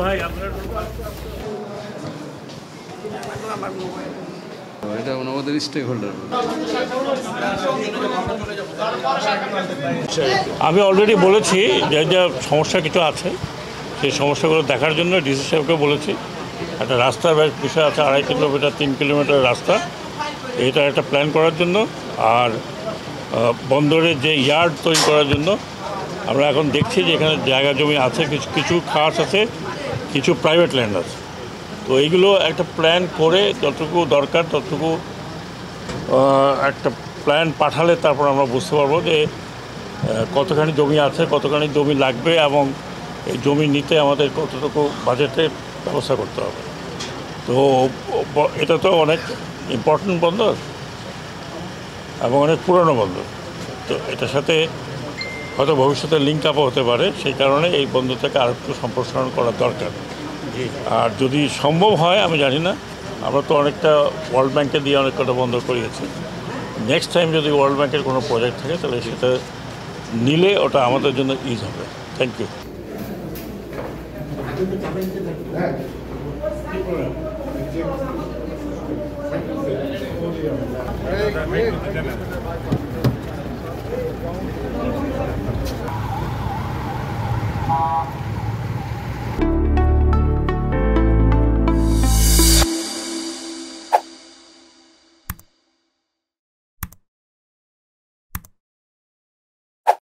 ভাই এটা আমাদের স্টেক হোল্ডার। আমি অলরেডি বলেছি যে যে সমস্যা কিছু আছে সেই সমস্যাগুলো দেখার জন্য ডিসি সাহেবকে বলেছি। একটা রাস্তার বিষয় আছে, 2.5 কিলোমিটার 3 কিলোমিটার রাস্তা, এটা একটা প্ল্যান করার জন্য। আর বন্দরের যে ইয়ার্ড তৈরি করার জন্য আমরা এখন দেখছি যে এখানে জায়গা জমি আছে, কিছু কিছু খাস আছে, কিছু প্রাইভেট ল্যান্ড আছে। তো এইগুলো একটা প্ল্যান করে যতটুকু দরকার ততটুকু একটা প্ল্যান পাঠালে তারপর আমরা বুঝতে পারবো যে কতখানি জমি আছে, কতখানি জমি লাগবে এবং এই জমি নিতে আমাদের কতটুকু বাজেটের ব্যবস্থা করতে হবে। তো এটা তো অনেক ইম্পর্টেন্ট বন্দর এবং অনেক পুরনো বন্দর, তো এটার সাথে হয়তো ভবিষ্যতে লিঙ্ক আপও হতে পারে। সেই কারণে এই বন্দরটাকে আর একটু সম্প্রসারণ করা দরকার। আর যদি সম্ভব হয়, আমি জানি না, আমরা তো অনেকটা ওয়ার্ল্ড ব্যাংকে দিয়ে অনেক কটা বন্দর করিয়েছি। নেক্সট টাইম যদি ওয়ার্ল্ড ব্যাংকের কোনো প্রজেক্ট থাকে তাহলে সেটা নিলে ওটা আমাদের জন্য ইজ হবে। Thank you.